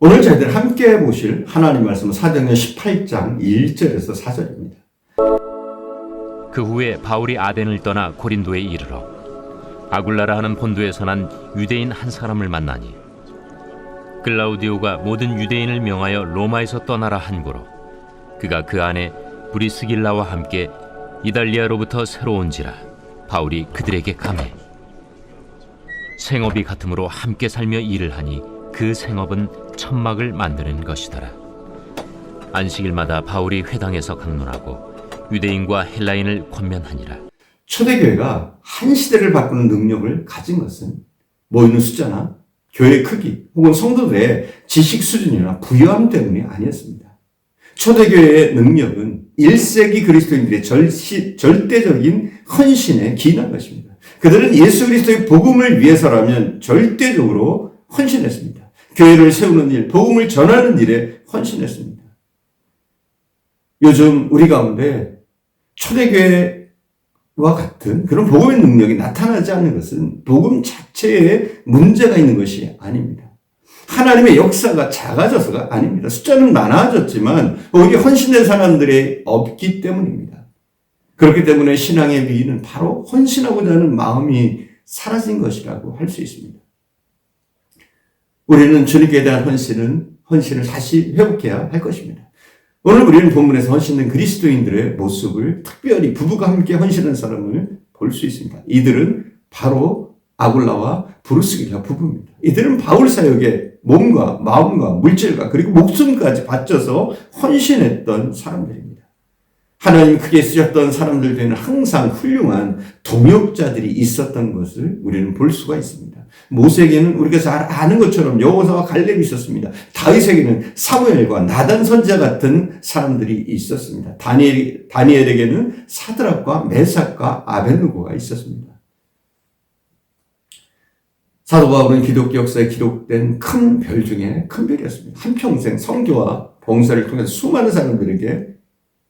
오늘 저희들 함께 보실 하나님 말씀은 사도행전 18장 1절에서 4절입니다. 그 후에 바울이 아덴을 떠나 고린도에 이르러 아굴라라 하는 본도에서 난 유대인 한 사람을 만나니 클라우디오가 모든 유대인을 명하여 로마에서 떠나라 한고로 그가 그 안에 브리스길라와 함께 이달리아로부터 새로 온지라 바울이 그들에게 감해 생업이 같으므로 함께 살며 일을 하니 그 생업은 천막을 만드는 것이더라. 안식일마다 바울이 회당에서 강론하고 유대인과 헬라인을 권면하니라. 초대교회가 한 시대를 바꾸는 능력을 가진 것은 모이는 숫자나 교회 크기 혹은 성도들의 지식 수준이나 부유함 때문이 아니었습니다. 초대교회의 능력은 1세기 그리스도인들의 절대적인 헌신에 기인한 것입니다. 그들은 예수 그리스도의 복음을 위해서라면 절대적으로 헌신했습니다. 교회를 세우는 일, 복음을 전하는 일에 헌신했습니다. 요즘 우리 가운데 초대교회와 같은 그런 복음의 능력이 나타나지 않는 것은 복음 자체에 문제가 있는 것이 아닙니다. 하나님의 역사가 작아져서가 아닙니다. 숫자는 많아졌지만 오히려 헌신된 사람들이 없기 때문입니다. 그렇기 때문에 신앙의 미는 바로 헌신하고자 하는 마음이 사라진 것이라고 할 수 있습니다. 우리는 주님께 대한 헌신을 다시 회복해야 할 것입니다. 오늘 우리는 본문에서 헌신된 그리스도인들의 모습을 특별히 부부가 함께 헌신한 사람을 볼 수 있습니다. 이들은 바로 아굴라와 브리스길라 부부입니다. 이들은 바울 사역에 몸과 마음과 물질과 그리고 목숨까지 바쳐서 헌신했던 사람들입니다. 하나님 크게 쓰셨던 사람들 중에는 항상 훌륭한 동역자들이 있었던 것을 우리는 볼 수가 있습니다. 모세에게는 우리가 잘 아는 것처럼 여호사와 갈렙이 있었습니다. 다윗에게는 사무엘과 나단 선지자 같은 사람들이 있었습니다. 다니엘에게는 사드락과 메삭과 아벳느고가 있었습니다. 사도 바울은 기독교 역사에 기록된 큰 별 중에 큰 별이었습니다. 한평생 선교와 봉사를 통해서 수많은 사람들에게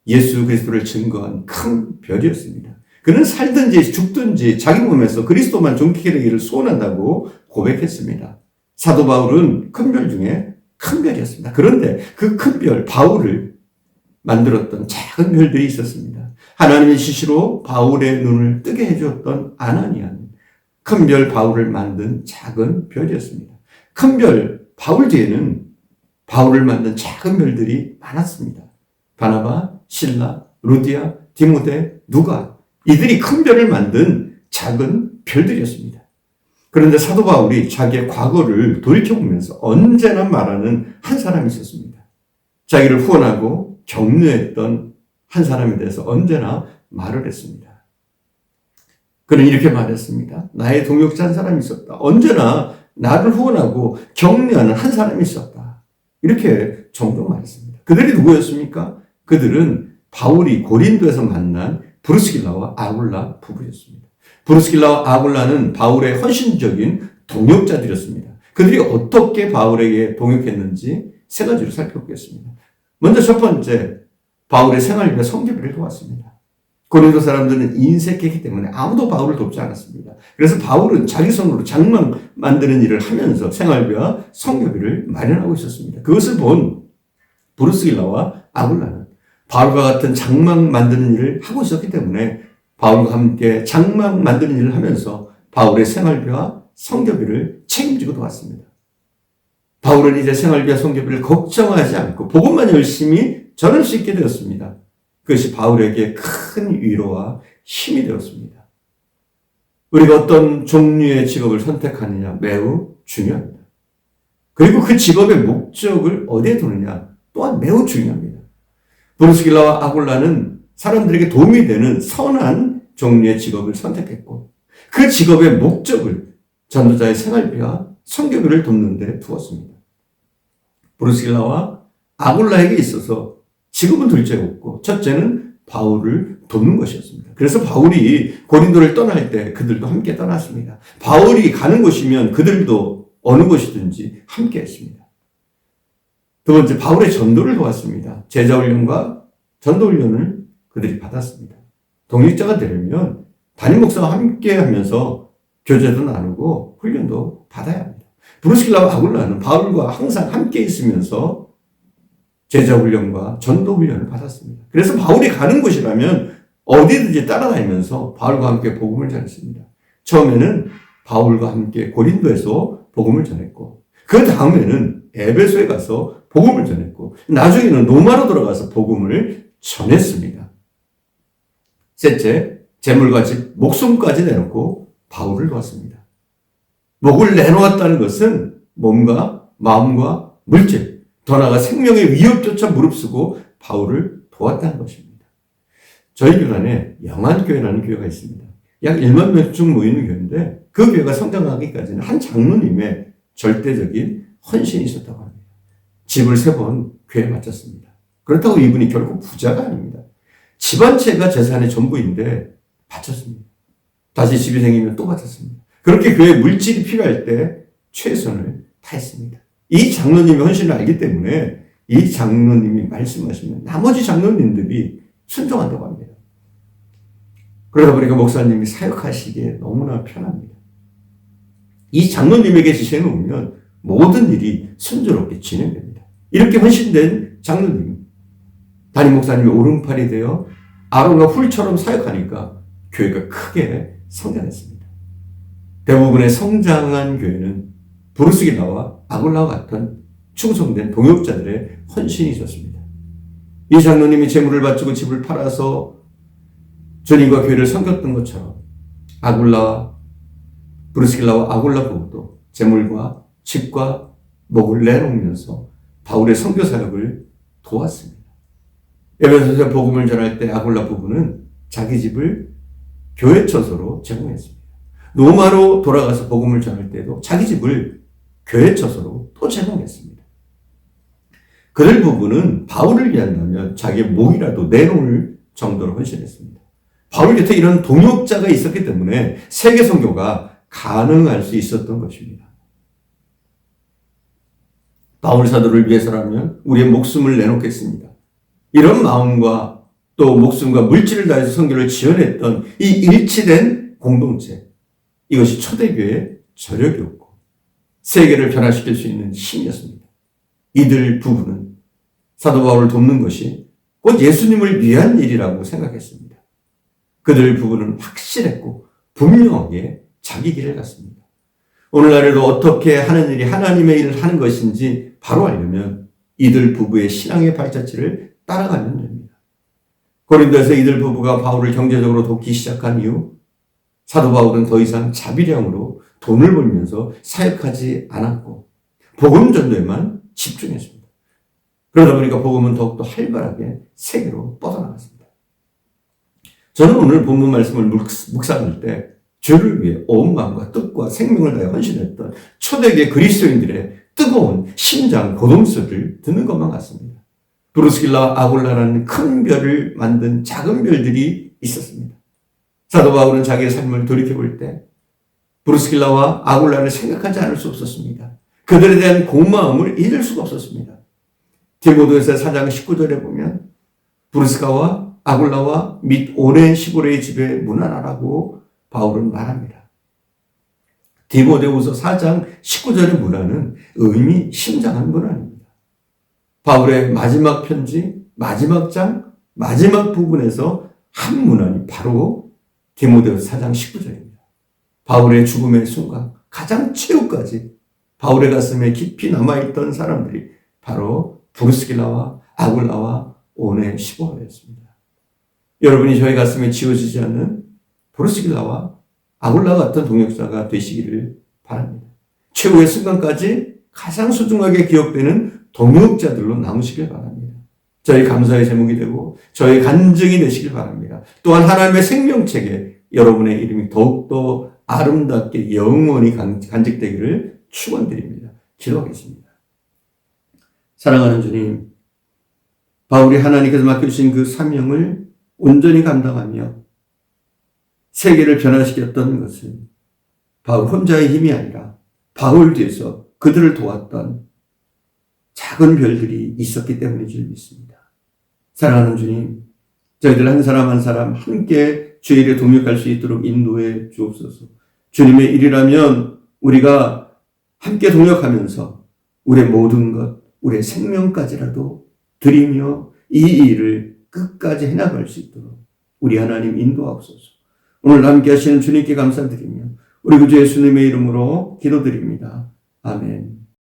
예수 그리스도를 증거한 큰 별이었습니다. 그는 살든지 죽든지 자기 몸에서 그리스도만 존귀케 되기를 소원한다고 고백했습니다. 사도 바울은 큰 별 중에 큰 별이었습니다. 그런데 그 큰 별, 바울을 만들었던 작은 별들이 있었습니다. 하나님의 지시로 바울의 눈을 뜨게 해주었던 아나니아는 큰 별 바울을 만든 작은 별이었습니다. 큰 별 바울 뒤에는 바울을 만든 작은 별들이 많았습니다. 바나바, 실라, 루디아, 디모데, 누가 이들이 큰 별을 만든 작은 별들이었습니다. 그런데 사도 바울이 자기의 과거를 돌이켜보면서 언제나 말하는 한 사람이 있었습니다. 자기를 후원하고 격려했던 한 사람에 대해서 언제나 말을 했습니다. 그는 이렇게 말했습니다. 나의 동역자 한 사람이 있었다. 언제나 나를 후원하고 격려하는 한 사람이 있었다. 이렇게 종종 말했습니다. 그들이 누구였습니까? 그들은 바울이 고린도에서 만난 브리스길라와 아굴라 부부였습니다. 브리스길라와 아굴라는 바울의 헌신적인 동역자들이었습니다. 그들이 어떻게 바울에게 동역했는지 세 가지로 살펴보겠습니다. 먼저 첫 번째, 바울의 생활비와 성교비를 도왔습니다. 고린도 사람들은 인색했기 때문에 아무도 바울을 돕지 않았습니다. 그래서 바울은 자기 손으로 장막 만드는 일을 하면서 생활비와 성교비를 마련하고 있었습니다. 그것을 본 브리스길라와 아굴라는 바울과 같은 장막 만드는 일을 하고 있었기 때문에 바울과 함께 장막 만드는 일을 하면서 바울의 생활비와 성교비를 책임지고 도왔습니다. 바울은 이제 생활비와 성교비를 걱정하지 않고 복음만 열심히 전할 수 있게 되었습니다. 그것이 바울에게 큰 위로와 힘이 되었습니다. 우리가 어떤 종류의 직업을 선택하느냐 매우 중요합니다. 그리고 그 직업의 목적을 어디에 두느냐 또한 매우 중요합니다. 브리스길라와 아굴라는 사람들에게 도움이 되는 선한 종류의 직업을 선택했고 그 직업의 목적을 전도자의 생활비와 선교비를 돕는 데 두었습니다. 브리스길라와 아굴라에게 있어서 직업은 둘째였고 첫째는 바울을 돕는 것이었습니다. 그래서 바울이 고린도를 떠날 때 그들도 함께 떠났습니다. 바울이 가는 곳이면 그들도 어느 곳이든지 함께 했습니다. 두 번째, 바울의 전도를 도왔습니다. 제자훈련과 전도훈련을 그들이 받았습니다. 동역자가 되려면 담임 목사와 함께 하면서 교제도 나누고 훈련도 받아야 합니다. 브루스길라와 아굴라는 바울과 항상 함께 있으면서 제자훈련과 전도훈련을 받았습니다. 그래서 바울이 가는 곳이라면 어디든지 따라다니면서 바울과 함께 복음을 전했습니다. 처음에는 바울과 함께 고린도에서 복음을 전했고, 그 다음에는 에베소에 가서 복음을 전했고, 나중에는 로마로 들어가서 복음을 전했습니다. 셋째, 재물과 집, 목숨까지 내놓고 바울을 도왔습니다. 목을 내놓았다는 것은 몸과 마음과 물질, 더 나아가 생명의 위협조차 무릅쓰고 바울을 도왔다는 것입니다. 저희 교회 안에 영안교회라는 교회가 있습니다. 약 1만 명쯤 모이는 교회인데 그 교회가 성장하기까지는 한 장로님의 절대적인 헌신이 있었다고 합니다. 집을 3번 교회에 바쳤습니다. 그렇다고 이분이 결코 부자가 아닙니다. 집 한 채가 재산의 전부인데 바쳤습니다. 다시 집이 생기면 또 바쳤습니다. 그렇게 교회에 물질이 필요할 때 최선을 다했습니다. 이 장로님의 헌신을 알기 때문에 이 장로님이 말씀하시면 나머지 장로님들이 순종한다고 합니다. 그러다 보니까 목사님이 사역하시기에 너무나 편합니다. 이 장로님에게 지시해 놓으면 모든 일이 순조롭게 진행됩니다. 이렇게 헌신된 장로님, 담임 목사님이 오른팔이 되어 아론과 훌처럼 사역하니까 교회가 크게 성장했습니다. 대부분의 성장한 교회는 브루스길라와 아굴라와 같은 충성된 동역자들의 헌신이 있었습니다. 이 장로님이 재물을 바치고 집을 팔아서 주님과 교회를 섬겼던 것처럼 브루스길라와 아굴라 부부도 재물과 집과 목을 내놓으면서 바울의 선교 사역을 도왔습니다. 에베소서 복음을 전할 때 아굴라 부부는 자기 집을 교회 처소로 제공했습니다. 로마로 돌아가서 복음을 전할 때도 자기 집을 교회 처소로 또 제공했습니다. 그들 부부는 바울을 위한다면 자기의 목이라도 내놓을 정도로 헌신했습니다. 바울 곁에 이런 동역자가 있었기 때문에 세계 선교가 가능할 수 있었던 것입니다. 바울 사도를 위해서라면 우리의 목숨을 내놓겠습니다. 이런 마음과 또 목숨과 물질을 다해서 선교를 지원했던 이 일치된 공동체, 이것이 초대교회의 저력이었고 세계를 변화시킬 수 있는 힘이었습니다. 이들 부부는 사도 바울을 돕는 것이 곧 예수님을 위한 일이라고 생각했습니다. 그들 부부는 확실했고 분명하게 자기 길을 갔습니다. 오늘날에도 어떻게 하는 일이 하나님의 일을 하는 것인지 바로 알려면 이들 부부의 신앙의 발자취를 따라가면 됩니다. 고린도에서 이들 부부가 바울을 경제적으로 돕기 시작한 이후 사도 바울은 더 이상 자비량으로 돈을 벌면서 사역하지 않았고 복음 전도에만 집중했습니다. 그러다 보니까 복음은 더욱더 활발하게 세계로 뻗어나갔습니다. 저는 오늘 본문 말씀을 묵상할 때 주를 위해 온 마음과 뜻과 생명을 다해 헌신했던 초대교회 그리스도인들의 뜨거운 심장 고동소리를 듣는 것만 같습니다. 브루스길라와 아굴라라는 큰 별을 만든 작은 별들이 있었습니다. 사도 바울은 자기의 삶을 돌이켜볼 때 브루스길라와 아굴라를 생각하지 않을 수 없었습니다. 그들에 대한 고마움을 잊을 수가 없었습니다. 디모데후서 4장 19절에 보면 브루스가와 아굴라와 및 오네시보르의 집에 문안하라고 바울은 말합니다. 디모데후서 4장 19절의 문안은 의미 심장한 문안입니다. 바울의 마지막 편지, 마지막 장, 마지막 부분에서 한 문안이 바로 디모데후서 4장 19절입니다. 바울의 죽음의 순간 가장 최후까지 바울의 가슴에 깊이 남아있던 사람들이 바로 브루스길라와 아굴라와 오네시보르였습니다. 여러분이 저희 가슴에 지워지지 않는 브루스길라와 아굴라 같은 동역자가 되시기를 바랍니다. 최후의 순간까지 가장 소중하게 기억되는 동역자들로 남으시길 바랍니다. 저희 감사의 제목이 되고 저희 간증이 되시길 바랍니다. 또한 하나님의 생명책에 여러분의 이름이 더욱더 아름답게 영원히 간직되기를 축원드립니다. 기도하겠습니다. 사랑하는 주님, 바울이 하나님께서 맡겨주신 그 사명을 온전히 감당하며 세계를 변화시켰던 것은 바울 혼자의 힘이 아니라 바울 뒤에서 그들을 도왔던 작은 별들이 있었기 때문인 줄 믿습니다. 사랑하는 주님, 저희들 한 사람 한 사람 함께 주의 일에 동역할 수 있도록 인도해 주옵소서. 주님의 일이라면 우리가 함께 동역하면서 우리의 모든 것, 우리의 생명까지라도 드리며 이 일을 끝까지 해나갈 수 있도록 우리 하나님 인도하옵소서. 오늘 함께 하시는 주님께 감사드리며 우리 구주 예수님의 이름으로 기도드립니다. 아멘.